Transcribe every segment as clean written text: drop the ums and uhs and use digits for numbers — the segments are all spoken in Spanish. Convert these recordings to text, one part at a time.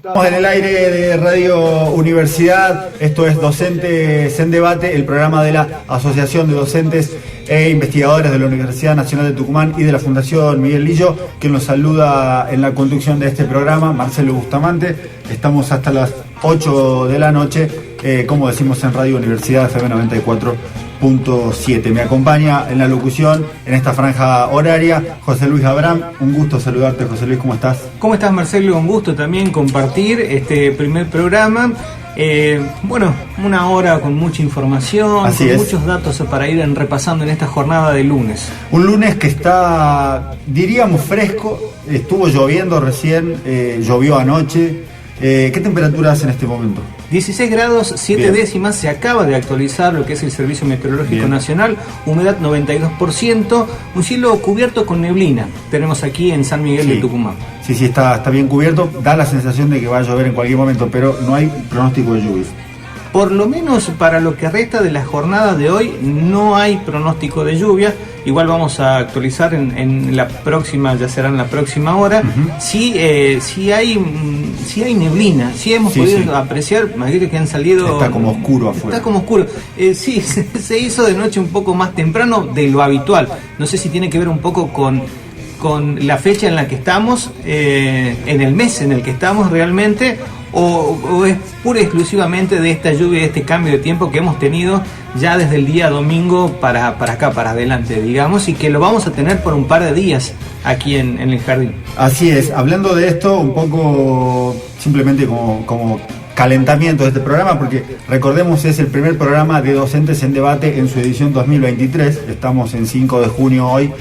Estamos en el aire de Radio Universidad, esto es Docentes en Debate, el programa de la Asociación de Docentes e Investigadores de la Universidad Nacional de Tucumán y de la Fundación Miguel Lillo, quien nos saluda en la conducción de este programa, Marcelo Bustamante. Estamos hasta las 8 de la noche, como decimos en Radio Universidad FM 94.7. Me acompaña en la locución, en esta franja horaria, José Luis Abraham. Un gusto saludarte, José Luis, ¿cómo estás? ¿Cómo estás, Marcelo? Un gusto también compartir este primer programa. Bueno, una hora con mucha información, Así con es. Muchos datos para ir repasando en esta jornada de lunes. Un lunes que está, diríamos, fresco. Estuvo lloviendo recién, llovió anoche. ¿Qué temperatura hace en este momento? 16 grados 7 Bien. décimas, se acaba de actualizar lo que es el Servicio Meteorológico Bien. Nacional, humedad 92%, un cielo cubierto con neblina, tenemos aquí en San Miguel Sí. de Tucumán. Sí, está bien cubierto. Da la sensación de que va a llover en cualquier momento, pero no hay pronóstico de lluvia. Por lo menos para lo que resta de la jornada de hoy no hay pronóstico de lluvia. Igual vamos a actualizar en la próxima, ya será en la próxima hora. Uh-huh. Sí hay neblina, sí hemos podido apreciar, imagínate que han salido... Está como oscuro afuera. Está como oscuro. Sí, se hizo de noche un poco más temprano de lo habitual. No sé si tiene que ver un poco con la fecha en la que estamos, en el mes en el que estamos realmente, o es pura y exclusivamente de esta lluvia, de este cambio de tiempo que hemos tenido ya desde el día domingo para acá, para adelante, digamos, y que lo vamos a tener por un par de días aquí en el jardín. Así es. Hablando de esto, un poco simplemente como calentamiento de este programa, porque recordemos es el primer programa de Docentes en Debate en su edición 2023. Estamos en 5 de junio hoy.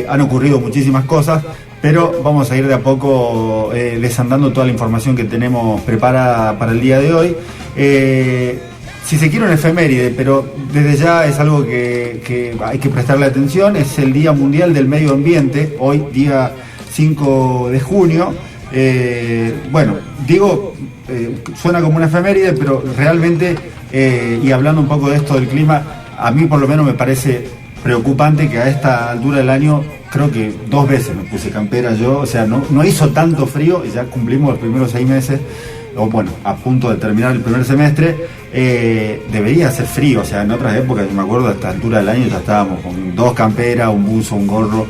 Han ocurrido muchísimas cosas, pero vamos a ir de a poco desandando toda la información que tenemos preparada para el día de hoy. Si se quiere una efeméride, pero desde ya es algo que hay que prestarle atención, es el Día Mundial del Medio Ambiente, hoy día 5 de junio. Suena como una efeméride, pero realmente, y hablando un poco de esto del clima, a mí por lo menos me parece preocupante que a esta altura del año, creo que 2 veces me puse campera yo, o sea, no hizo tanto frío y ya cumplimos los primeros 6 meses, o bueno, a punto de terminar el primer semestre. Debería hacer frío, o sea, en otras épocas, yo me acuerdo, a esta altura del año ya estábamos con 2 camperas, un buzo, un gorro.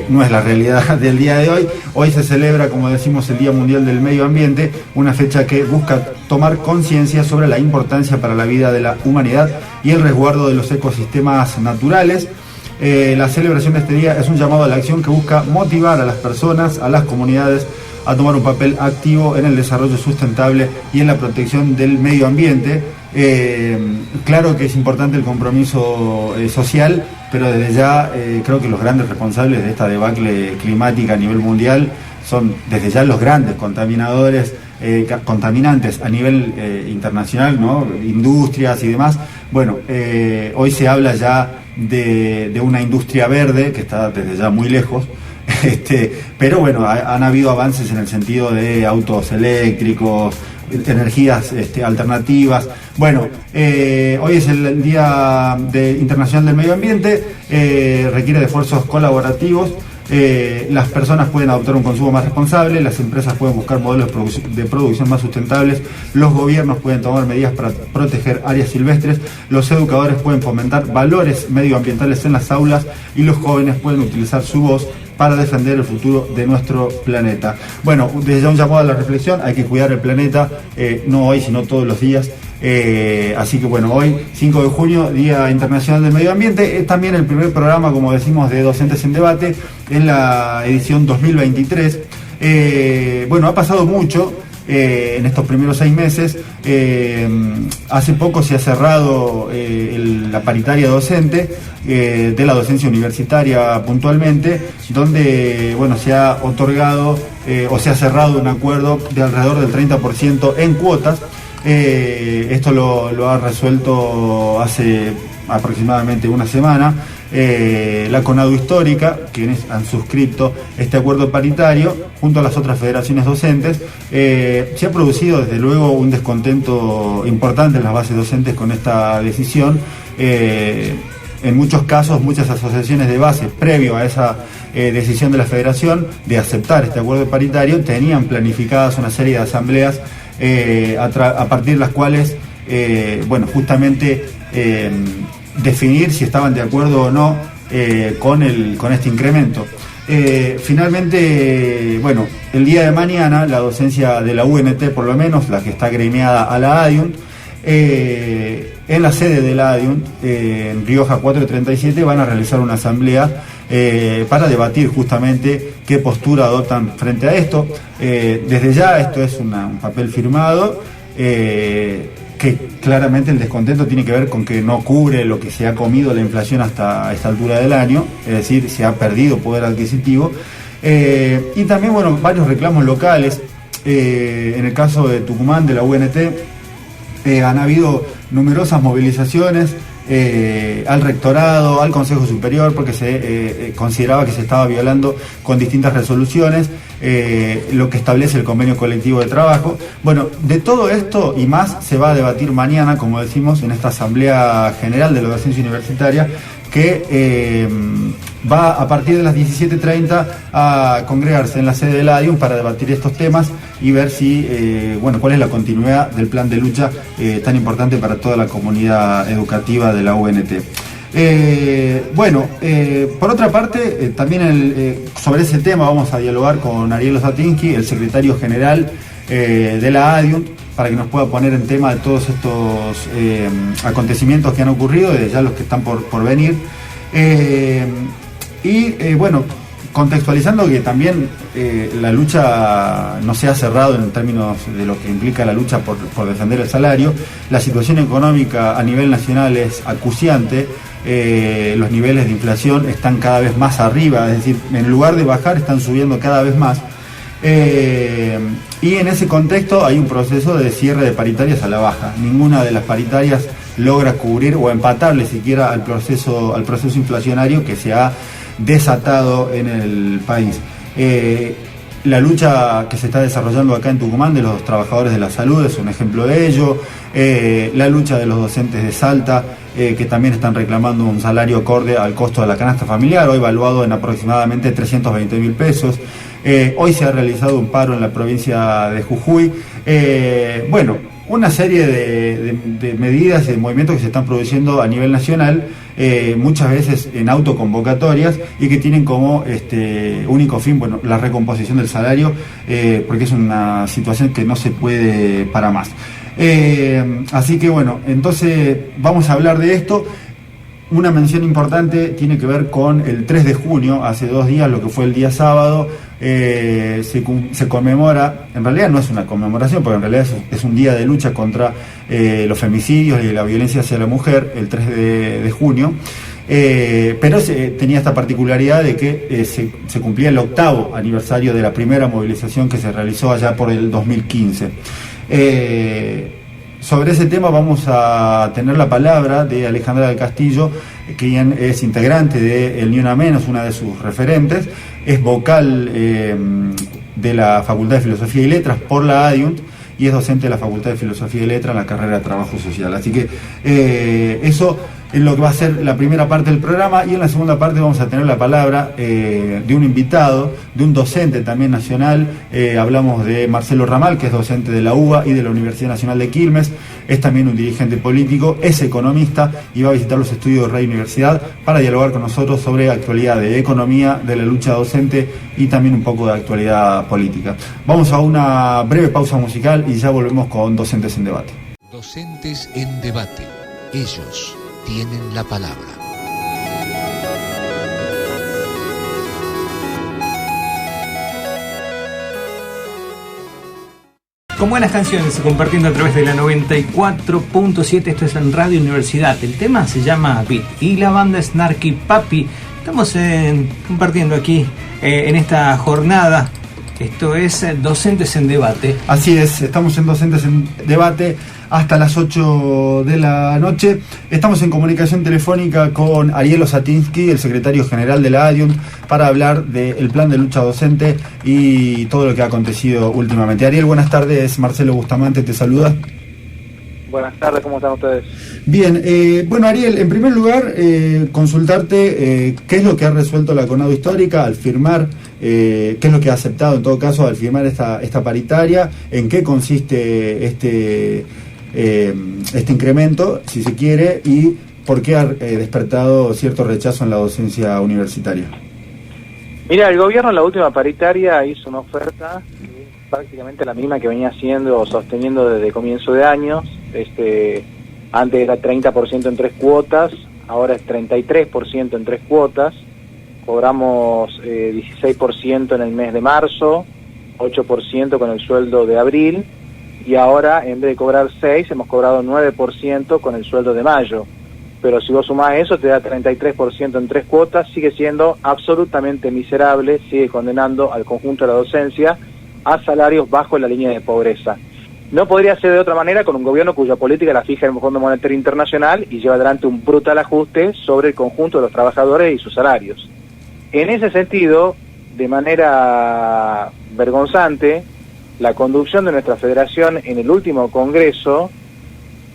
No es la realidad del día de hoy. Hoy se celebra, como decimos, el Día Mundial del Medio Ambiente, una fecha que busca tomar conciencia sobre la importancia para la vida de la humanidad y el resguardo de los ecosistemas naturales. La celebración de este día es un llamado a la acción que busca motivar a las personas, a las comunidades, a tomar un papel activo en el desarrollo sustentable y en la protección del medio ambiente. Claro que es importante el compromiso social, pero desde ya creo que los grandes responsables de esta debacle climática a nivel mundial son desde ya los grandes contaminantes a nivel internacional, ¿no? Industrias y demás. Bueno, hoy se habla ya de una industria verde que está desde ya muy lejos. Pero bueno, han habido avances en el sentido de autos eléctricos, energías alternativas. Bueno, hoy es el Día Internacional del Medio Ambiente, requiere de esfuerzos colaborativos. Las personas pueden adoptar un consumo más responsable, las empresas pueden buscar modelos de producción más sustentables, los gobiernos pueden tomar medidas para proteger áreas silvestres, los educadores pueden fomentar valores medioambientales en las aulas y los jóvenes pueden utilizar su voz para defender el futuro de nuestro planeta. Bueno, desde ya un llamado a la reflexión, hay que cuidar el planeta, no hoy, sino todos los días. Así que bueno, hoy 5 de junio, Día Internacional del Medio Ambiente, es también el primer programa, como decimos, de Docentes en Debate en la edición 2023. Bueno, ha pasado mucho en estos primeros 6 meses. Hace poco se ha cerrado la paritaria docente de la docencia universitaria puntualmente, donde bueno, se ha otorgado o se ha cerrado un acuerdo de alrededor del 30% en cuotas. Esto lo ha resuelto hace aproximadamente una semana la CONADU Histórica, quienes han suscrito este acuerdo paritario junto a las otras federaciones docentes. Se ha producido desde luego un descontento importante en las bases docentes con esta decisión. en muchos casos, muchas asociaciones de base, previo a esa decisión de la Federación de aceptar este acuerdo paritario, tenían planificadas una serie de asambleas a partir de las cuales, justamente definir si estaban de acuerdo o no con este incremento. Finalmente, el día de mañana la docencia de la UNT, por lo menos la que está agremiada a la ADIUNT, en la sede de la ADIUNT, en Rioja 437, van a realizar una asamblea para debatir justamente qué postura adoptan frente a esto. Desde ya esto es un papel firmado, que claramente el descontento tiene que ver con que no cubre lo que se ha comido la inflación hasta esta altura del año, es decir, se ha perdido poder adquisitivo, y también varios reclamos locales. En el caso de Tucumán, de la UNT, han habido numerosas movilizaciones al rectorado, al Consejo Superior, porque se consideraba que se estaba violando con distintas resoluciones lo que establece el convenio colectivo de trabajo. De todo esto y más se va a debatir mañana, como decimos, en esta Asamblea General de la Docencia Universitaria, que va a partir de las 17:30 a congregarse en la sede de la ADIUM para debatir estos temas y ver si, cuál es la continuidad del plan de lucha tan importante para toda la comunidad educativa de la UNT. Por otra parte, también sobre ese tema vamos a dialogar con Ariel Osatinsky, el secretario general de la ADIUNT, para que nos pueda poner en tema de todos estos acontecimientos que han ocurrido, desde ya los que están por venir. Contextualizando que también la lucha no se ha cerrado en términos de lo que implica la lucha por defender el salario. La situación económica a nivel nacional es acuciante, los niveles de inflación están cada vez más arriba, es decir, en lugar de bajar están subiendo cada vez más. Y en ese contexto hay un proceso de cierre de paritarias a la baja. Ninguna de las paritarias logra cubrir o empatarle siquiera al proceso inflacionario que se ha desatado en el país. La lucha que se está desarrollando acá en Tucumán de los trabajadores de la salud es un ejemplo de ello. La lucha de los docentes de Salta, que también están reclamando un salario acorde al costo de la canasta familiar, hoy valuado en aproximadamente 320.000 pesos. Hoy se ha realizado un paro en la provincia de Jujuy. Una serie de medidas y de movimientos que se están produciendo a nivel nacional, muchas veces en autoconvocatorias, y que tienen como único fin la recomposición del salario, porque es una situación que no se puede para más. Así que entonces vamos a hablar de esto. Una mención importante tiene que ver con el 3 de junio, hace 2 días, lo que fue el día sábado. Se conmemora, en realidad no es una conmemoración, porque en realidad es un día de lucha contra los femicidios y la violencia hacia la mujer, el 3 de junio, pero tenía esta particularidad de que se cumplía el 8º aniversario de la primera movilización que se realizó allá por el 2015. Sobre ese tema vamos a tener la palabra de Alejandra del Castillo, quien es integrante de El Ni Una Menos, una de sus referentes, es vocal de la Facultad de Filosofía y Letras por la ADIUNT y es docente de la Facultad de Filosofía y Letras en la carrera de Trabajo Social. Así que eso es lo que va a ser la primera parte del programa, y en la segunda parte vamos a tener la palabra de un invitado, de un docente también nacional. Hablamos de Marcelo Ramal, que es docente de la UBA y de la Universidad Nacional de Quilmes, es también un dirigente político, es economista y va a visitar los estudios de Rey Universidad para dialogar con nosotros sobre actualidad de economía, de la lucha docente y también un poco de actualidad política. Vamos a una breve pausa musical y ya volvemos con Docentes en Debate. Docentes en Debate. Ellos tienen la palabra. Con buenas canciones, compartiendo a través de la 94.7, esto es en Radio Universidad. El tema se llama Beat y la banda es Snarky Puppy. Estamos compartiendo aquí en esta jornada. Esto es Docentes en Debate. Así es, estamos en Docentes en Debate hasta las 8 de la noche. Estamos en comunicación telefónica con Ariel Osatinsky, el secretario general de la ADIUNT, para hablar del plan de lucha docente y todo lo que ha acontecido últimamente. Ariel, buenas tardes. Marcelo Bustamante te saluda. Buenas tardes, ¿cómo están ustedes? Bien, bueno Ariel, en primer lugar, consultarte qué es lo que ha resuelto la CONADO Histórica al firmar, qué es lo que ha aceptado en todo caso al firmar esta paritaria, en qué consiste este incremento, si se quiere, y por qué ha despertado cierto rechazo en la docencia universitaria. Mira, el gobierno en la última paritaria hizo una oferta que es prácticamente la misma que venía haciendo o sosteniendo desde comienzo de años. Antes era 30% en 3 cuotas, ahora es 33% en 3 cuotas. Cobramos 16% en el mes de marzo, 8% con el sueldo de abril, y ahora en vez de cobrar 6 hemos cobrado 9% con el sueldo de mayo. Pero si vos sumás eso te da 33% en 3 cuotas, sigue siendo absolutamente miserable, sigue condenando al conjunto de la docencia a salarios bajo la línea de pobreza. No podría ser de otra manera con un gobierno cuya política la fija el Fondo Monetario Internacional y lleva adelante un brutal ajuste sobre el conjunto de los trabajadores y sus salarios. En ese sentido, de manera vergonzante, la conducción de nuestra federación en el último congreso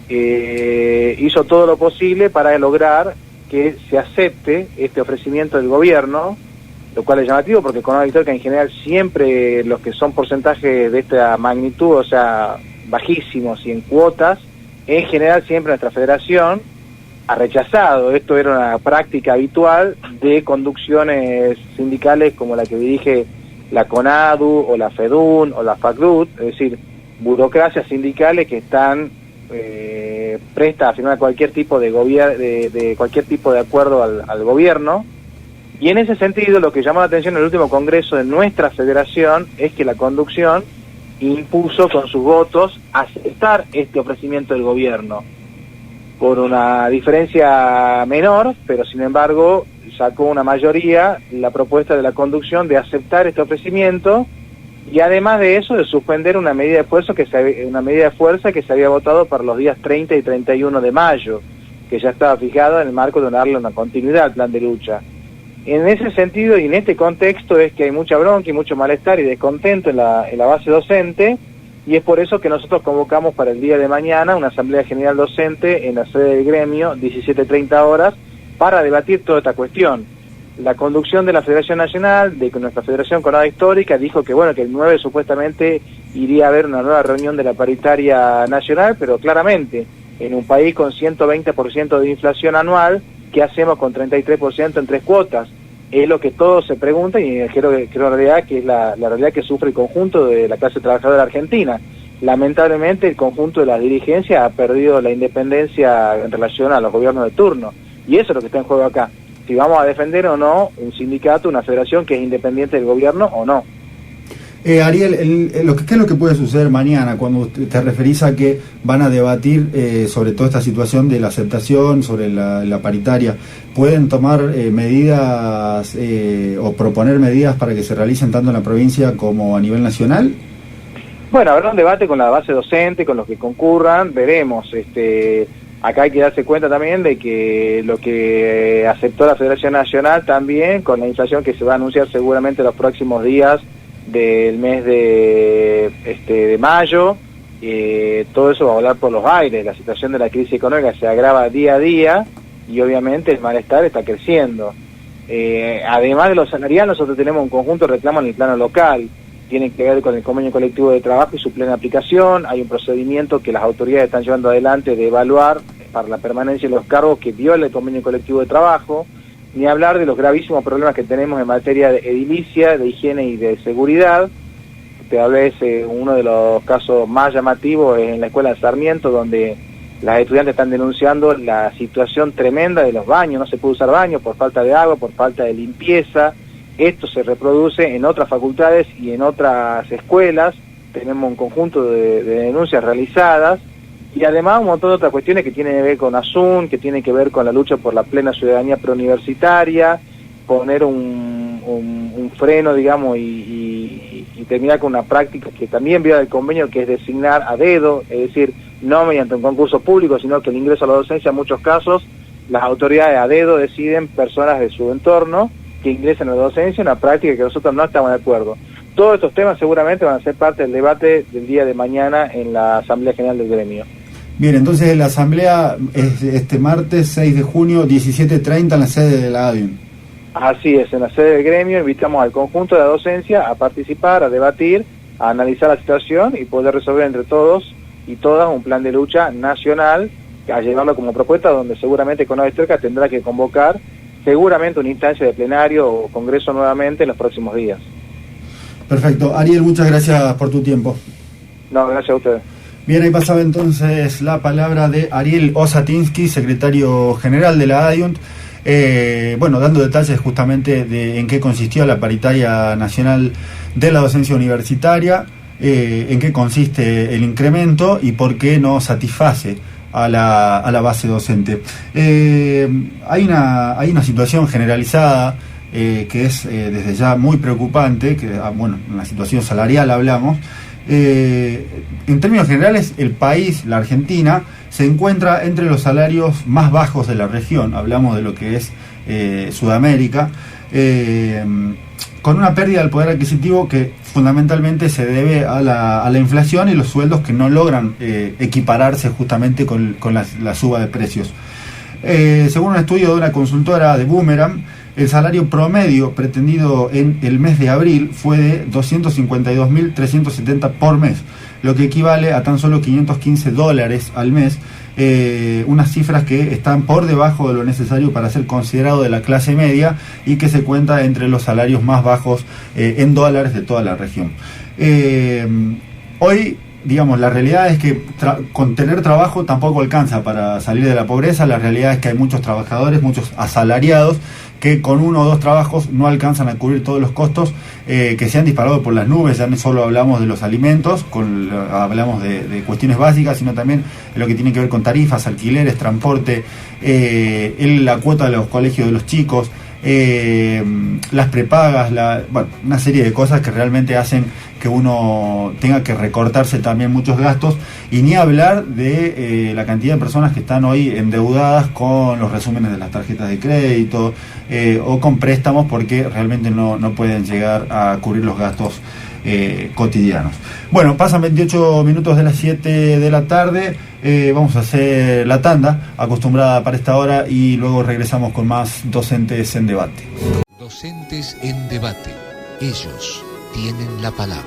hizo todo lo posible para lograr que se acepte este ofrecimiento del gobierno, lo cual es llamativo porque con CONADO Histórica en general siempre los que son porcentajes de esta magnitud, o sea, bajísimos y en cuotas, en general siempre nuestra federación ha rechazado. Esto era una práctica habitual de conducciones sindicales como la que dirige la CONADU o la FEDUN o la FACDUT, es decir, burocracias sindicales que están prestas a firmar cualquier tipo de cualquier tipo de acuerdo al gobierno. Y en ese sentido lo que llamó la atención en el último congreso de nuestra federación es que la conducción impuso con sus votos aceptar este ofrecimiento del gobierno por una diferencia menor, pero sin embargo sacó una mayoría la propuesta de la conducción de aceptar este ofrecimiento y además de eso de suspender una medida de fuerza que se había votado para los días 30 y 31 de mayo, que ya estaba fijada en el marco de darle una continuidad al plan de lucha. En ese sentido y en este contexto es que hay mucha bronca y mucho malestar y descontento en la base docente, y es por eso que nosotros convocamos para el día de mañana una asamblea general docente en la sede del gremio, 17:30 horas, para debatir toda esta cuestión. La conducción de la Federación Nacional, de nuestra Federación CONADO Histórica, dijo que bueno, que el 9 supuestamente iría a haber una nueva reunión de la paritaria nacional, pero claramente, en un país con 120% de inflación anual, ¿qué hacemos con 33% en 3 cuotas? Es lo que todos se preguntan y creo en realidad que es la realidad que sufre el conjunto de la clase trabajadora argentina. Lamentablemente el conjunto de la dirigencia ha perdido la independencia en relación a los gobiernos de turno, y eso es lo que está en juego acá. Si vamos a defender o no un sindicato, una federación que es independiente del gobierno o no. Ariel, ¿qué es lo que puede suceder mañana cuando te referís a que van a debatir sobre toda esta situación de la aceptación, sobre la paritaria? ¿Pueden tomar medidas o proponer medidas para que se realicen tanto en la provincia como a nivel nacional? Bueno, habrá un debate con la base docente, con los que concurran, veremos. Acá hay que darse cuenta también de que lo que aceptó la Federación Nacional también, con la inflación que se va a anunciar seguramente los próximos días del mes de mayo, todo eso va a volar por los aires. La situación de la crisis económica se agrava día a día y obviamente el malestar está creciendo. Además de lo salarial, nosotros tenemos un conjunto de reclamos en el plano local. Tienen que ver con el convenio colectivo de trabajo y su plena aplicación. Hay un procedimiento que las autoridades están llevando adelante de evaluar para la permanencia de los cargos que viola el convenio colectivo de trabajo, ni hablar de los gravísimos problemas que tenemos en materia de edilicia, de higiene y de seguridad. Te hablé uno de los casos más llamativos en la escuela de Sarmiento, donde las estudiantes están denunciando la situación tremenda de los baños. No se puede usar baños por falta de agua, por falta de limpieza. Esto se reproduce en otras facultades y en otras escuelas. Tenemos un conjunto de denuncias realizadas y además un montón de otras cuestiones que tienen que ver con ASUN, que tienen que ver con la lucha por la plena ciudadanía preuniversitaria, poner un freno, digamos, y terminar con una práctica que también viola el convenio, que es designar a dedo, es decir, no mediante un concurso público, sino que el ingreso a la docencia en muchos casos, las autoridades a dedo deciden personas de su entorno que ingresen a la docencia, una práctica que nosotros no estamos de acuerdo. Todos estos temas seguramente van a ser parte del debate del día de mañana en la Asamblea General del Gremio. Bien, entonces la asamblea es este martes 6 de junio, 17:30 en la sede de la ADIUN. Así es, en la sede del gremio invitamos al conjunto de la docencia a participar, a debatir, a analizar la situación y poder resolver entre todos y todas un plan de lucha nacional, a llevarlo como propuesta, donde seguramente Conavistoca tendrá que convocar seguramente una instancia de plenario o congreso nuevamente en los próximos días. Perfecto. Ariel, muchas gracias por tu tiempo. No, gracias a ustedes. Bien, ahí pasaba entonces la palabra de Ariel Osatinsky, secretario general de la ADIUNT, dando detalles justamente de en qué consistió la paritaria nacional de la docencia universitaria, en qué consiste el incremento y por qué no satisface a la base docente. Hay una situación generalizada que es desde ya muy preocupante, que en la situación salarial hablamos. En términos generales, el país, la Argentina, se encuentra entre los salarios más bajos de la región. Hablamos de lo que es Sudamérica, con una pérdida del poder adquisitivo que fundamentalmente se debe a la inflación y los sueldos que no logran equipararse justamente con la suba de precios. Según un estudio de una consultora de Boomerang, el salario promedio pretendido en el mes de abril fue de 252.370 por mes, lo que equivale a tan solo $515 al mes, unas cifras que están por debajo de lo necesario para ser considerado de la clase media y que se cuenta entre los salarios más bajos en dólares de toda la región. Hoy, digamos, la realidad es que con tener trabajo tampoco alcanza para salir de la pobreza. La realidad es que hay muchos trabajadores, muchos asalariados, que con uno o dos trabajos no alcanzan a cubrir todos los costos que se han disparado por las nubes. Ya no solo hablamos de los alimentos, hablamos de cuestiones básicas, sino también de lo que tiene que ver con tarifas, alquileres, transporte, la cuota de los colegios de los chicos, las prepagas, una serie de cosas que realmente hacen que uno tenga que recortarse también muchos gastos, y ni hablar de la cantidad de personas que están hoy endeudadas con los resúmenes de las tarjetas de crédito o con préstamos porque realmente no pueden llegar a cubrir los gastos cotidianos. Bueno, pasan 28 minutos de las 7 de la tarde, vamos a hacer la tanda acostumbrada para esta hora y luego regresamos con más Docentes en Debate. Docentes en Debate. Ellos tienen la palabra.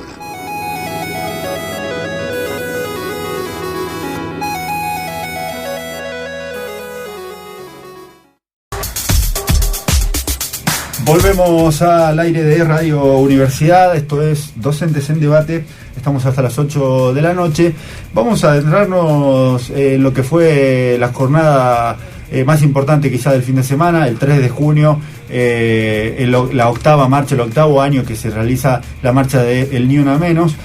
Volvemos al aire de Radio Universidad, esto es Docentes en Debate, estamos hasta las 8 de la noche. Vamos a adentrarnos en lo que fue la jornada más importante quizá del fin de semana, el 3 de junio, la octava marcha, el octavo año que se realiza la marcha de El Ni Una Menos,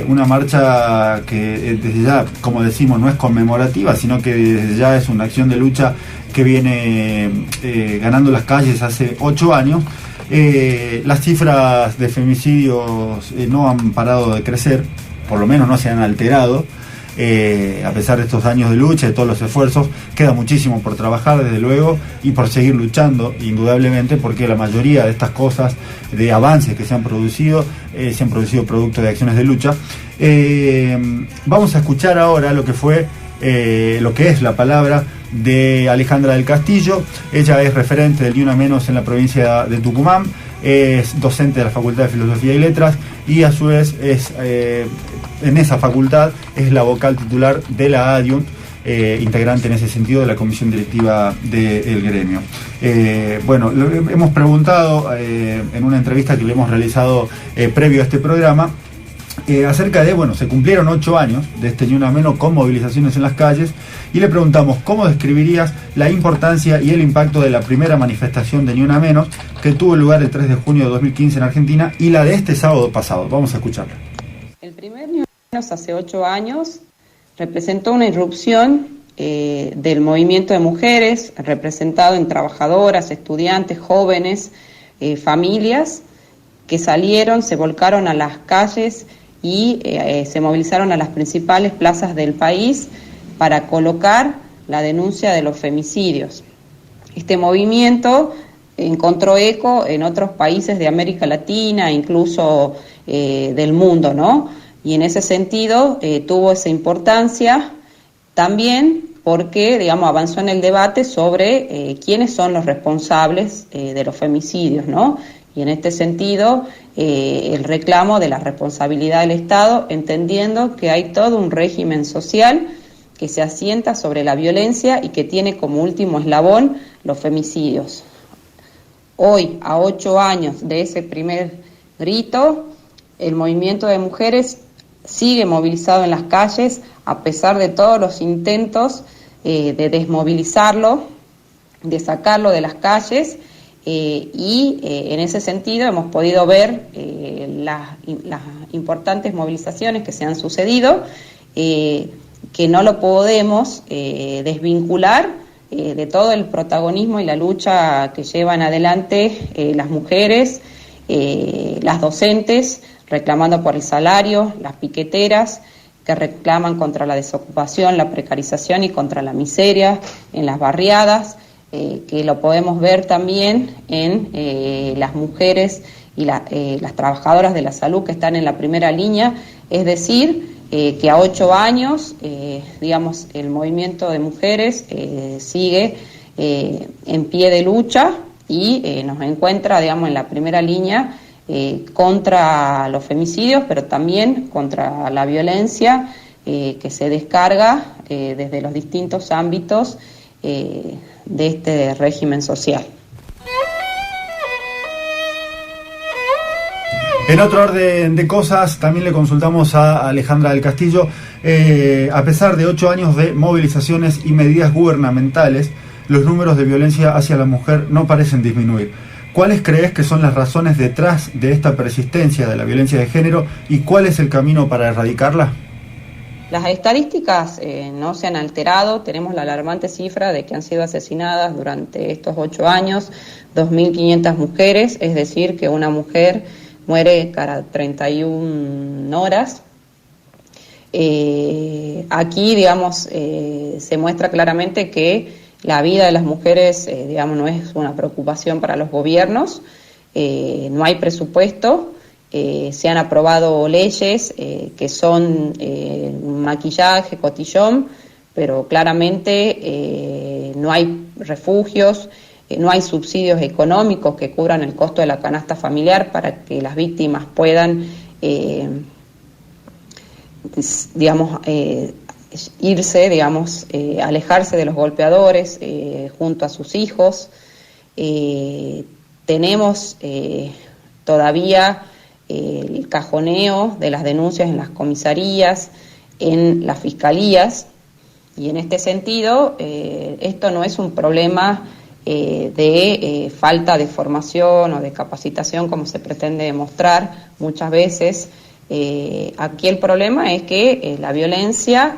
una marcha que desde ya, como decimos, no es conmemorativa, sino que desde ya es una acción de lucha que viene ganando las calles hace 8 años. Las cifras de femicidios no han parado de crecer, por lo menos no se han alterado. A pesar de estos años de lucha, de todos los esfuerzos, queda muchísimo por trabajar desde luego y por seguir luchando indudablemente, porque la mayoría de estas cosas, de avances que se han producido producto de acciones de lucha. Vamos a escuchar ahora lo que es la palabra de Alejandra del Castillo. Ella es referente del Ni Una Menos en la provincia de Tucumán, es docente de la Facultad de Filosofía y Letras y a su vez en esa facultad es la vocal titular de la ADIUNT, integrante en ese sentido de la comisión directiva del gremio. Hemos preguntado en una entrevista que le hemos realizado previo a este programa acerca de, se cumplieron 8 años de este Ni Una Menos con movilizaciones en las calles, y le preguntamos cómo describirías la importancia y el impacto de la primera manifestación de Ni Una Menos que tuvo lugar el 3 de junio de 2015 en Argentina y la de este sábado pasado. Vamos a escucharla. El primer Ni Una Menos hace 8 años representó una irrupción del movimiento de mujeres, representado en trabajadoras, estudiantes, jóvenes, familias que salieron, se volcaron a las calles y se movilizaron a las principales plazas del país para colocar la denuncia de los femicidios. Este movimiento encontró eco en otros países de América Latina, incluso del mundo, ¿no? Y en ese sentido tuvo esa importancia También porque, digamos, avanzó en el debate sobre quiénes son los responsables de los femicidios, ¿no? Y en este sentido, el reclamo de la responsabilidad del Estado, entendiendo que hay todo un régimen social que se asienta sobre la violencia y que tiene como último eslabón los femicidios. Hoy, a 8 años de ese primer grito, el movimiento de mujeres sigue movilizado en las calles, a pesar de todos los intentos de desmovilizarlo, de sacarlo de las calles, en ese sentido hemos podido ver las importantes movilizaciones que se han sucedido, que no lo podemos desvincular de todo el protagonismo y la lucha que llevan adelante las mujeres, las docentes, reclamando por el salario, las piqueteras, que reclaman contra la desocupación, la precarización y contra la miseria en las barriadas, que lo podemos ver también en las mujeres y las trabajadoras de la salud que están en la primera línea, es decir, que a 8 años, digamos, el movimiento de mujeres sigue en pie de lucha y nos encuentra, digamos, en la primera línea contra los femicidios, pero también contra la violencia que se descarga desde los distintos ámbitos de este régimen social. En otro orden de cosas, también le consultamos a Alejandra del Castillo. A pesar de 8 años de movilizaciones y medidas gubernamentales, los números de violencia hacia la mujer no parecen disminuir. ¿Cuáles crees que son las razones detrás de esta persistencia de la violencia de género y cuál es el camino para erradicarla? Las estadísticas no se han alterado. Tenemos la alarmante cifra de que han sido asesinadas durante estos 8 años 2.500 mujeres, es decir, que una mujer muere cada 31 horas. Aquí, digamos, se muestra claramente que la vida de las mujeres, digamos, no es una preocupación para los gobiernos, no hay presupuesto, se han aprobado leyes que son maquillaje, cotillón, pero claramente no hay refugios, no hay subsidios económicos que cubran el costo de la canasta familiar para que las víctimas puedan, digamos, irse, digamos, alejarse de los golpeadores junto a sus hijos. Tenemos todavía el cajoneo de las denuncias en las comisarías, en las fiscalías, y en este sentido esto no es un problema de falta de formación o de capacitación como se pretende demostrar muchas veces. Aquí el problema es que la violencia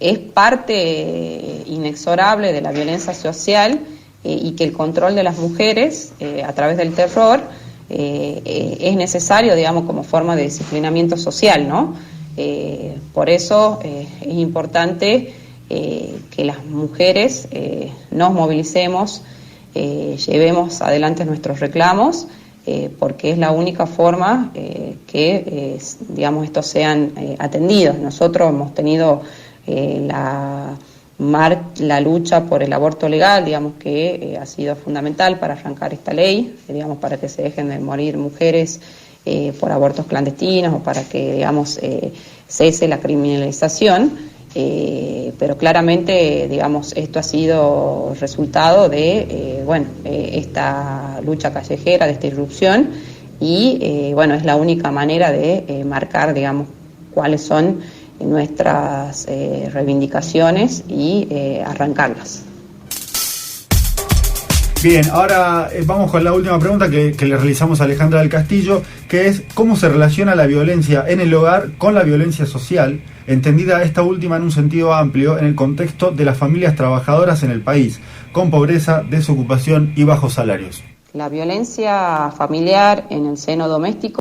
es parte inexorable de la violencia social y que el control de las mujeres a través del terror es necesario, digamos, como forma de disciplinamiento social, ¿no? Por eso es importante que las mujeres nos movilicemos, llevemos adelante nuestros reclamos, porque es la única forma que, digamos, estos sean atendidos. Nosotros hemos tenido la lucha por el aborto legal, digamos, que ha sido fundamental para arrancar esta ley, digamos, para que se dejen de morir mujeres por abortos clandestinos o para que, digamos, cese la criminalización. Pero claramente, digamos, esto ha sido resultado de, esta lucha callejera, de esta irrupción, y, es la única manera de marcar, digamos, cuáles son nuestras reivindicaciones y arrancarlas. Bien, ahora vamos con la última pregunta que le realizamos a Alejandra del Castillo, que es ¿cómo se relaciona la violencia en el hogar con la violencia social, entendida esta última en un sentido amplio en el contexto de las familias trabajadoras en el país, con pobreza, desocupación y bajos salarios? La violencia familiar en el seno doméstico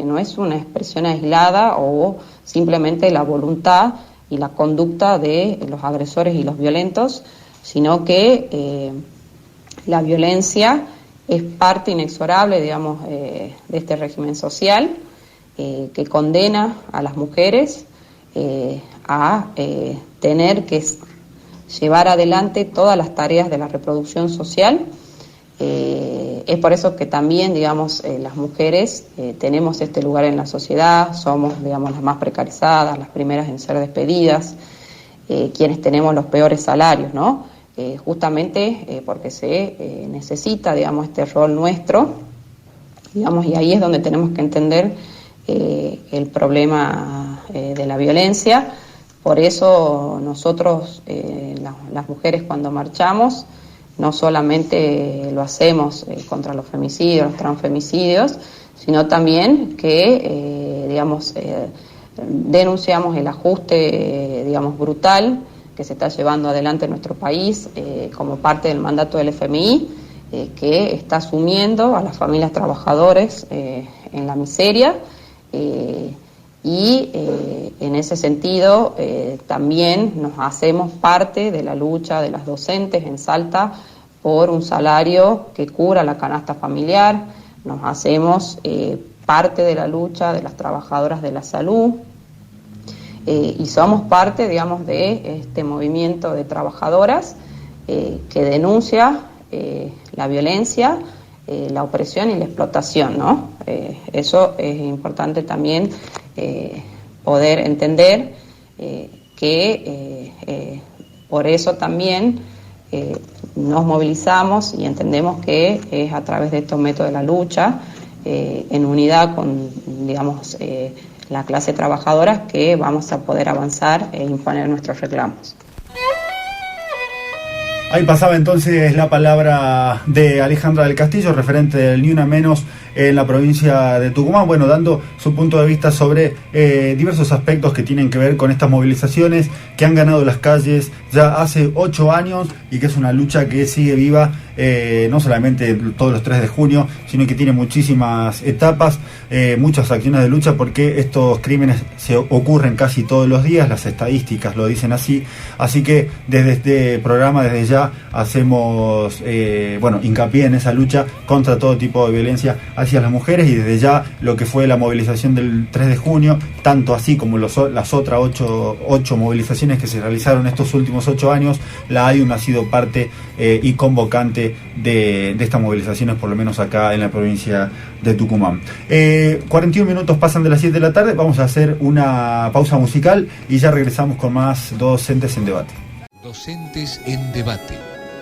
no es una expresión aislada o simplemente la voluntad y la conducta de los agresores y los violentos, sino que la violencia es parte inexorable, digamos, de este régimen social que condena a las mujeres a tener que llevar adelante todas las tareas de la reproducción social. Es por eso que también, digamos, las mujeres tenemos este lugar en la sociedad, somos, digamos, las más precarizadas, las primeras en ser despedidas, quienes tenemos los peores salarios, ¿no? Justamente porque se necesita, digamos, este rol nuestro, digamos, y ahí es donde tenemos que entender el problema de la violencia. Por eso nosotros, las mujeres, cuando marchamos, no solamente lo hacemos contra los femicidios, los transfemicidios, sino también que, digamos, denunciamos el ajuste, digamos, brutal que se está llevando adelante en nuestro país como parte del mandato del FMI, que está sumiendo a las familias trabajadoras en la miseria. Y en ese sentido también nos hacemos parte de la lucha de las docentes en Salta por un salario que cubra la canasta familiar, nos hacemos parte de la lucha de las trabajadoras de la salud y somos parte, digamos, de este movimiento de trabajadoras que denuncia la violencia, la opresión y la explotación, ¿no? Eso es importante también poder entender que por eso también nos movilizamos y entendemos que es a través de estos métodos de la lucha, en unidad con, digamos, la clase trabajadora, que vamos a poder avanzar e imponer nuestros reclamos. Ahí pasaba entonces la palabra de Alejandra del Castillo, referente del Ni Una Menos en la provincia de Tucumán, bueno, dando su punto de vista sobre diversos aspectos que tienen que ver con estas movilizaciones que han ganado las calles ya hace 8 años y que es una lucha que sigue viva, no solamente todos los 3 de junio, sino que tiene muchísimas etapas, muchas acciones de lucha, porque estos crímenes se ocurren casi todos los días, las estadísticas lo dicen así que desde este programa, desde ya, hacemos hincapié en esa lucha contra todo tipo de violencia hacia las mujeres, y desde ya lo que fue la movilización del 3 de junio, tanto así como las otras 8 movilizaciones que se realizaron estos últimos 8 años, la ADIUM ha sido parte y convocante de estas movilizaciones, por lo menos acá en la provincia de Tucumán. 41 minutos pasan de las 7 de la tarde, vamos a hacer una pausa musical y ya regresamos con más Docentes en Debate. Docentes en Debate.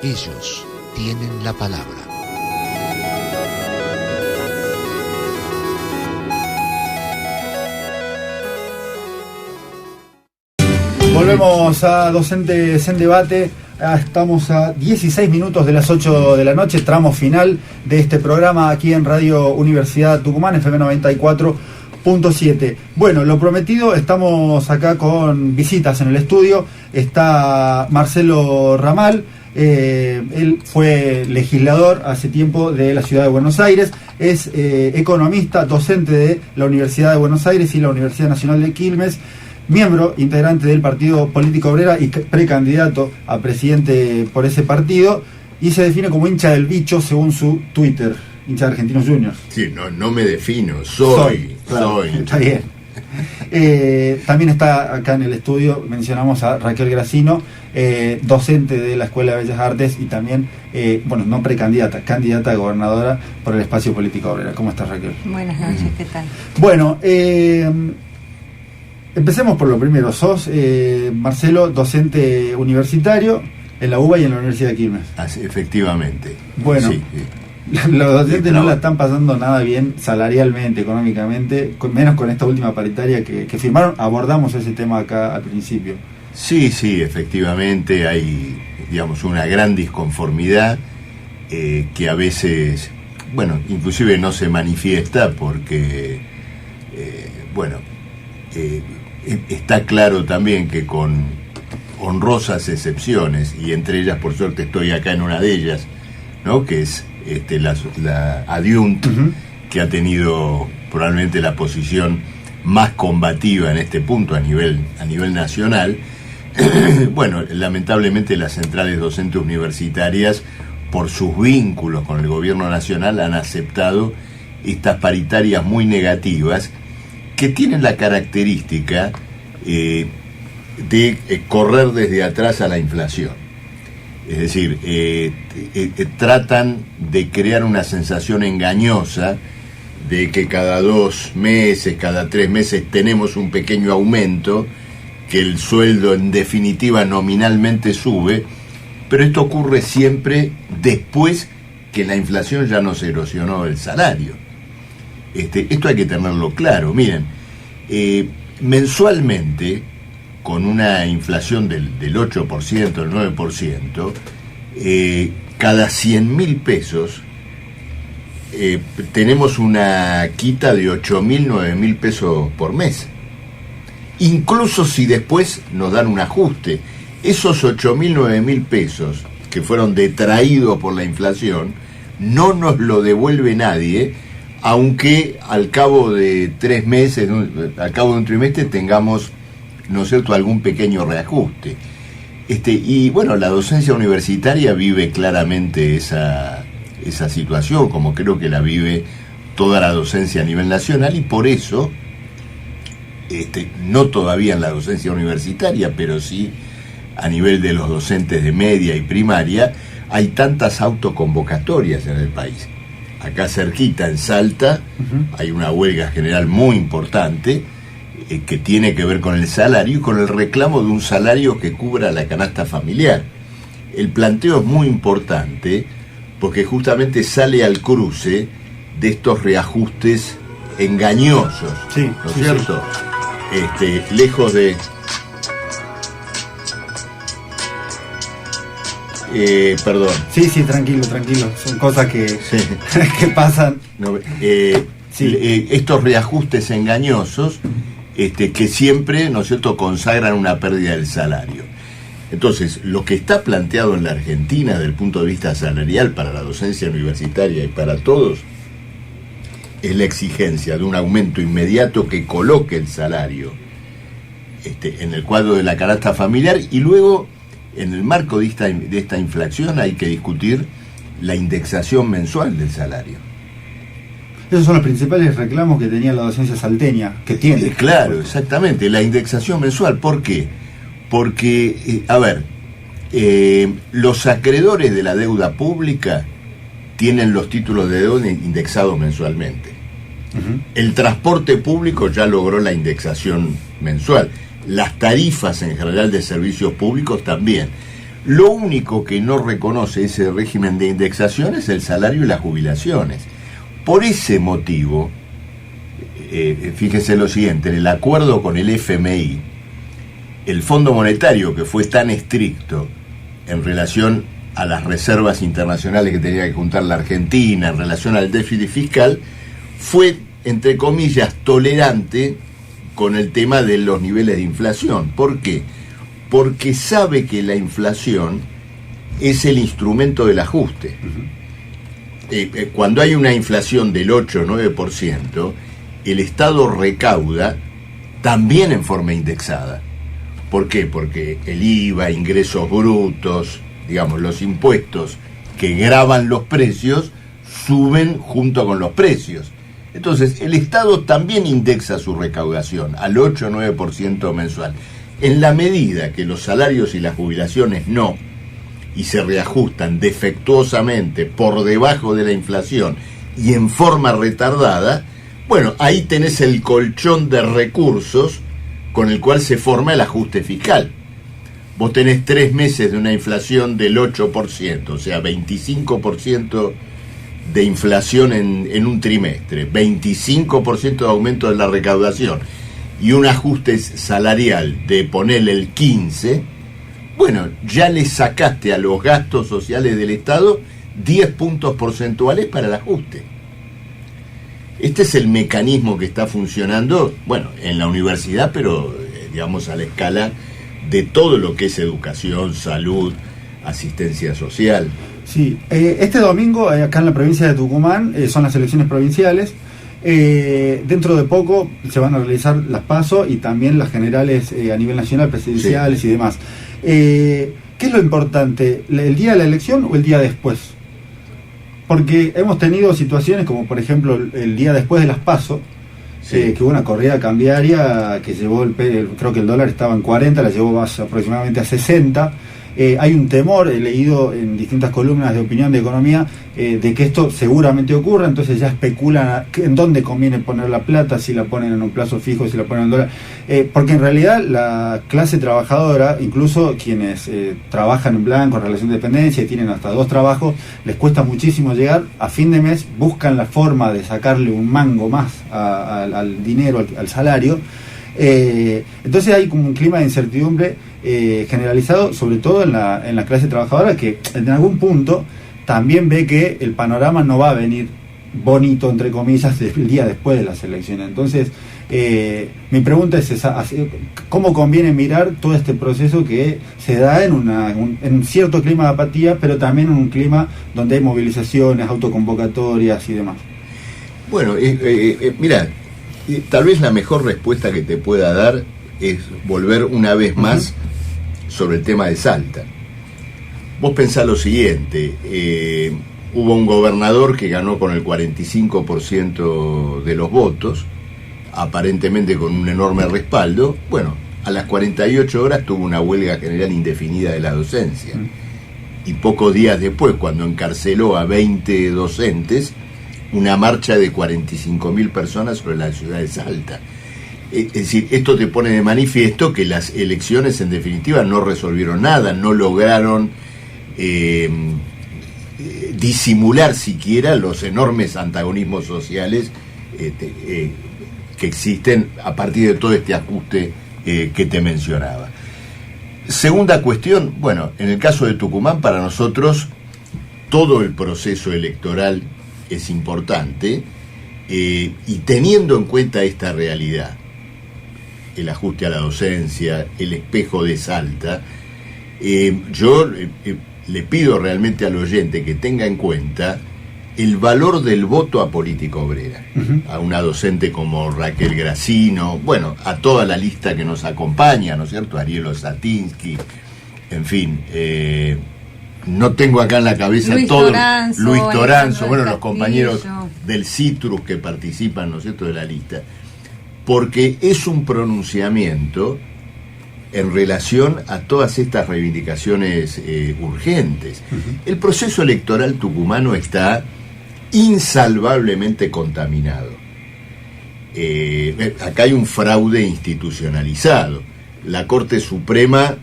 Ellos tienen la palabra. Volvemos a Docentes en Debate. Estamos a 16 minutos de las 8 de la noche, tramo final de este programa aquí en Radio Universidad Tucumán, FM 94.7. Bueno, lo prometido, estamos acá con visitas en el estudio. Está Marcelo Ramal, él fue legislador hace tiempo de la ciudad de Buenos Aires, es economista, docente de la Universidad de Buenos Aires y la Universidad Nacional de Quilmes, miembro integrante del Partido Político Obrera y precandidato a presidente por ese partido, y se define como hincha del bicho según su Twitter, hincha de Argentinos Juniors. Sí, no me defino, soy. Está bien. También está acá en el estudio, mencionamos a Raquel Gracino, docente de la Escuela de Bellas Artes y también, no precandidata, candidata a gobernadora por el Espacio Político Obrera. ¿Cómo estás, Raquel? Buenas noches, ¿qué tal? Bueno, empecemos por lo primero. Sos, Marcelo, docente universitario en la UBA y en la Universidad de Quilmes. Así, efectivamente. Bueno, sí. Los docentes no la están pasando nada bien salarialmente, económicamente, menos con esta última paritaria que firmaron. Abordamos ese tema acá al principio. Sí, efectivamente hay, digamos, una gran disconformidad que a veces, inclusive no se manifiesta porque, está claro también que con honrosas excepciones, y entre ellas, por suerte, estoy acá en una de ellas, ¿no? Que es la ADIUM, que ha tenido probablemente la posición más combativa en este punto a nivel nacional. Lamentablemente las centrales docentes universitarias, por sus vínculos con el gobierno nacional, han aceptado estas paritarias muy negativas, que tienen la característica de correr desde atrás a la inflación. Es decir, tratan de crear una sensación engañosa de que cada 2 meses, cada 3 meses tenemos un pequeño aumento, que el sueldo en definitiva nominalmente sube, pero esto ocurre siempre después que la inflación ya nos erosionó el salario. Esto hay que tenerlo claro. Miren, mensualmente, con una inflación del 8%, del 9%, cada 100.000 pesos tenemos una quita de 8.000, 9.000 pesos por mes. Incluso si después nos dan un ajuste, esos 8.000, 9.000 pesos que fueron detraídos por la inflación, no nos lo devuelve nadie, aunque al cabo de 3 meses, al cabo de un trimestre tengamos, ¿no es cierto?, algún pequeño reajuste. Y bueno, la docencia universitaria vive claramente esa situación, como creo que la vive toda la docencia a nivel nacional, y por eso, no todavía en la docencia universitaria, pero sí a nivel de los docentes de media y primaria, hay tantas autoconvocatorias en el país. Acá cerquita, en Salta, hay una huelga general muy importante que tiene que ver con el salario y con el reclamo de un salario que cubra la canasta familiar. El planteo es muy importante porque justamente sale al cruce de estos reajustes engañosos, sí, ¿no es sí, cierto? Lejos de... perdón. Sí, tranquilo. Son cosas que, sí. que pasan. No, estos reajustes engañosos que siempre, ¿no es cierto?, consagran una pérdida del salario. Entonces, lo que está planteado en la Argentina desde el punto de vista salarial para la docencia universitaria y para todos es la exigencia de un aumento inmediato que coloque el salario en el cuadro de la canasta familiar, y luego, en el marco de esta inflación, hay que discutir la indexación mensual del salario. Esos son los principales reclamos que tenía la docencia salteña, que tiene. Claro, exactamente, la indexación mensual. ¿Por qué? Porque, los acreedores de la deuda pública tienen los títulos de deuda indexados mensualmente. El transporte público ya logró la indexación mensual. Las tarifas en general de servicios públicos también. Lo único que no reconoce ese régimen de indexación es el salario y las jubilaciones. Por ese motivo, fíjese lo siguiente, en el acuerdo con el FMI, el Fondo Monetario, que fue tan estricto en relación a las reservas internacionales que tenía que juntar la Argentina, en relación al déficit fiscal, fue, entre comillas, tolerante con el tema de los niveles de inflación. ¿Por qué? Porque sabe que la inflación es el instrumento del ajuste. Cuando hay una inflación del 8 o 9%, el Estado recauda también en forma indexada. ¿Por qué? Porque el IVA, ingresos brutos, digamos, los impuestos que gravan los precios, suben junto con los precios. Entonces, el Estado también indexa su recaudación al 8 o 9% mensual. En la medida que los salarios y las jubilaciones no, y se reajustan defectuosamente por debajo de la inflación y en forma retardada, bueno, ahí tenés el colchón de recursos con el cual se forma el ajuste fiscal. Vos tenés 3 meses de una inflación del 8%, o sea, 25% de inflación en un trimestre, 25% de aumento de la recaudación y un ajuste salarial de ponerle el 15%, bueno, ya le sacaste a los gastos sociales del Estado 10 puntos porcentuales para el ajuste. Este es el mecanismo que está funcionando, bueno, en la universidad, pero digamos a la escala de todo lo que es educación, salud, asistencia social. Sí, este domingo acá en la provincia de Tucumán son las elecciones provinciales. Dentro de poco se van a realizar las PASO y también las generales a nivel nacional, presidenciales, sí, y demás. ¿Qué es lo importante? ¿El día de la elección o el día después? Porque hemos tenido situaciones como, por ejemplo, el día después de las PASO, Sí. que hubo una corrida cambiaria que llevó creo que el dólar estaba en 40, la llevó aproximadamente a 60. Hay un temor, he leído en distintas columnas de opinión de economía, de que esto seguramente ocurra, entonces ya especulan en dónde conviene poner la plata, si la ponen en un plazo fijo, si la ponen en dólar, porque en realidad la clase trabajadora, incluso quienes trabajan en blanco, en relación de dependencia y tienen hasta 2 trabajos, les cuesta muchísimo llegar a fin de mes, buscan la forma de sacarle un mango más al dinero, al salario. Entonces hay como un clima de incertidumbre generalizado, sobre todo en la clase trabajadora, que en algún punto también ve que el panorama no va a venir bonito, entre comillas, el día después de las elecciones. Entonces, mi pregunta es esa: ¿cómo conviene mirar todo este proceso que se da en un cierto clima de apatía, pero también en un clima donde hay movilizaciones, autoconvocatorias y demás? Bueno, mira, tal vez la mejor respuesta que te pueda dar es volver una vez más sobre el tema de Salta. Vos pensás lo siguiente, hubo un gobernador que ganó con el 45% de los votos, aparentemente con un enorme respaldo. Bueno, a las 48 horas tuvo una huelga general indefinida de la docencia. Y pocos días después, cuando encarceló a 20 docentes, una marcha de 45.000 personas sobre la ciudad de Salta. Es decir, esto te pone de manifiesto que las elecciones en definitiva no resolvieron nada, no lograron disimular siquiera los enormes antagonismos sociales que existen a partir de todo este ajuste que te mencionaba. Segunda cuestión, bueno, en el caso de Tucumán, para nosotros todo el proceso electoral es importante, y teniendo en cuenta esta realidad, el ajuste a la docencia, el espejo de Salta, yo le pido realmente al oyente que tenga en cuenta el valor del voto a política obrera, a una docente como Raquel Gracino, bueno, a toda la lista que nos acompaña, ¿no es cierto?, Ariel Osatinsky, en fin, no tengo acá en la cabeza Luis Toranzo, bueno, los compañeros del Citrus que participan, ¿no es cierto?, de la lista, porque es un pronunciamiento en relación a todas estas reivindicaciones urgentes. El proceso electoral tucumano está insalvablemente contaminado. Acá hay un fraude institucionalizado. La Corte Suprema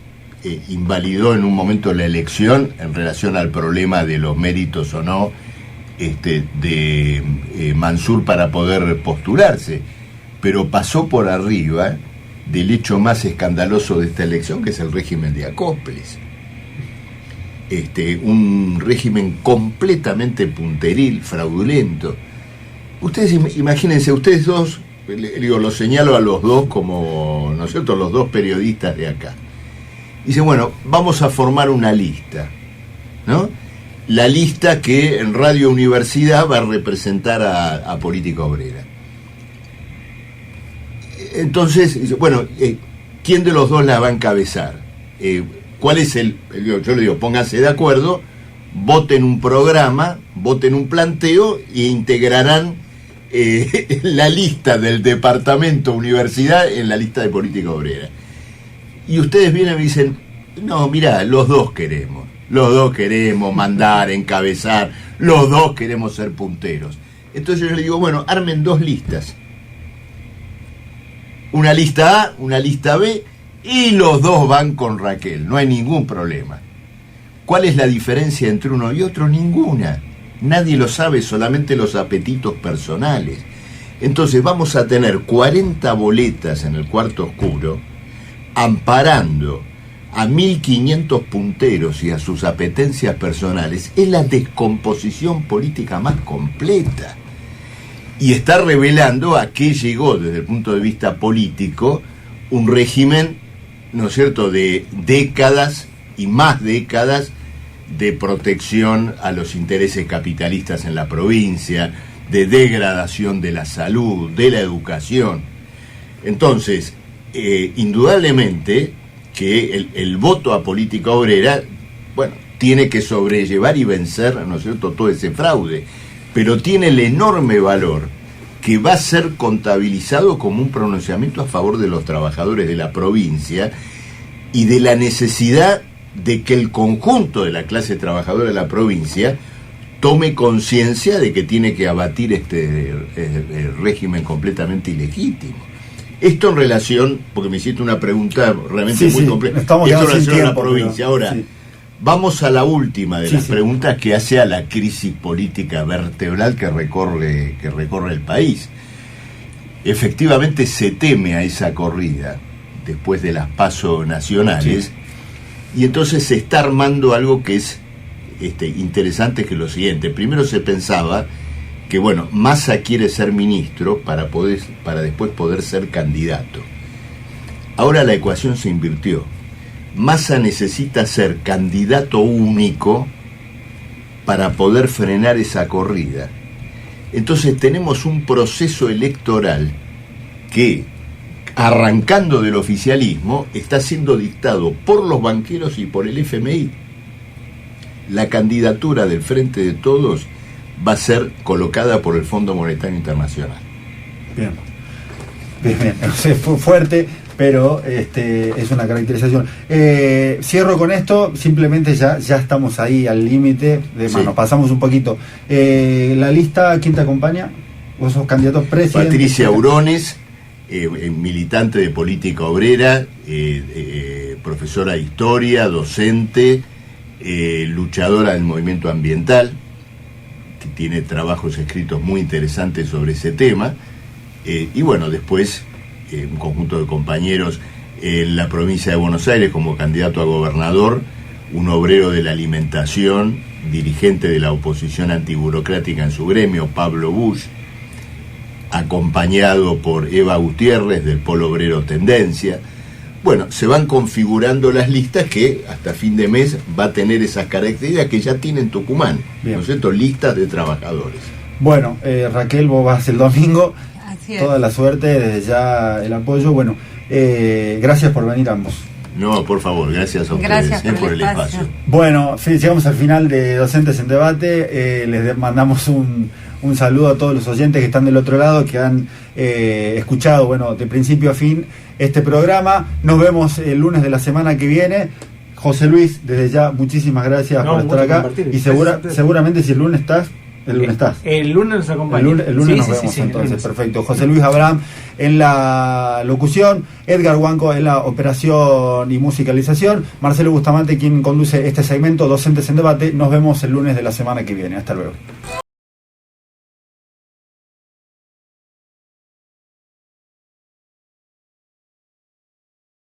invalidó en un momento la elección en relación al problema de los méritos o no de Mansur para poder postularse, pero pasó por arriba del hecho más escandaloso de esta elección, que es el régimen de acoples. Un régimen completamente punteril, fraudulento. Ustedes imagínense, ustedes dos, digo, los señalo a los dos como, ¿no es cierto?, los dos periodistas de acá. Dicen, bueno, vamos a formar una lista, ¿no? La lista que en Radio Universidad va a representar a Política Obrera. Entonces, bueno, ¿quién de los dos la va a encabezar? ¿Cuál es yo le digo, pónganse de acuerdo, voten un programa, voten un planteo e integrarán la lista del departamento universidad en la lista de Política Obrera. Y ustedes vienen y me dicen, no, mirá, los dos queremos mandar, encabezar, los dos queremos ser punteros. Entonces yo les digo, bueno, armen 2 listas. Una lista A, una lista B, y los dos van con Raquel, no hay ningún problema. ¿Cuál es la diferencia entre uno y otro? Ninguna. Nadie lo sabe, solamente los apetitos personales. Entonces vamos a tener 40 boletas en el cuarto oscuro, amparando a 1.500 punteros y a sus apetencias personales. Es la descomposición política más completa. Y está revelando a qué llegó desde el punto de vista político un régimen, ¿no es cierto?, de décadas y más décadas de protección a los intereses capitalistas en la provincia, de degradación de la salud, de la educación. Entonces, indudablemente que el voto a Política Obrera, bueno, tiene que sobrellevar y vencer, ¿no es cierto?, todo ese fraude, pero tiene el enorme valor que va a ser contabilizado como un pronunciamiento a favor de los trabajadores de la provincia y de la necesidad de que el conjunto de la clase trabajadora de la provincia tome conciencia de que tiene que abatir este régimen completamente ilegítimo. Esto en relación, porque me hiciste una pregunta realmente muy compleja, esto en relación a la provincia. Ahora, vamos a la última de las preguntas que hace a la crisis política vertebral que recorre el país. Efectivamente se teme a esa corrida después de las PASO nacionales, y entonces se está armando algo que es interesante, que es lo siguiente. Primero se pensaba que, bueno, Massa quiere ser ministro para después poder ser candidato. Ahora la ecuación se invirtió. Massa necesita ser candidato único para poder frenar esa corrida. Entonces tenemos un proceso electoral que, arrancando del oficialismo, está siendo dictado por los banqueros y por el FMI. La candidatura del Frente de Todos va a ser colocada por el Fondo Monetario Internacional. Bien. Fue fuerte, pero es una caracterización. Cierro con esto, simplemente ya estamos ahí al límite de mano, pasamos un poquito. La lista, ¿quién te acompaña? Vos sos candidato presidente. Patricia Urones, militante de política obrera, profesora de historia, docente, luchadora del movimiento ambiental, que tiene trabajos escritos muy interesantes sobre ese tema, y bueno, después un conjunto de compañeros en la provincia de Buenos Aires como candidato a gobernador, un obrero de la alimentación, dirigente de la oposición antiburocrática en su gremio, Pablo Bush, acompañado por Eva Gutiérrez del Polo Obrero Tendencia. Bueno, se van configurando las listas que hasta fin de mes va a tener esas características que ya tienen Tucumán, ¿no es cierto? Listas de trabajadores. Bueno, Raquel, vos vas el domingo. Toda la suerte, desde ya el apoyo. Bueno, gracias por venir ambos. No, por favor, gracias a ustedes por el espacio. Bueno, llegamos al final de Docentes en Debate. Les mandamos un saludo a todos los oyentes que están del otro lado, que han escuchado, bueno, de principio a fin este programa. Nos vemos el lunes de la semana que viene. José Luis, desde ya, muchísimas gracias por estar acá. Y seguramente si el lunes estás, el lunes estás. El lunes nos acompaña. El lunes nos vemos entonces, perfecto. José Luis Abraham en la locución, Edgar Huanco en la operación y musicalización, Marcelo Bustamante quien conduce este segmento, Docentes en Debate. Nos vemos el lunes de la semana que viene. Hasta luego.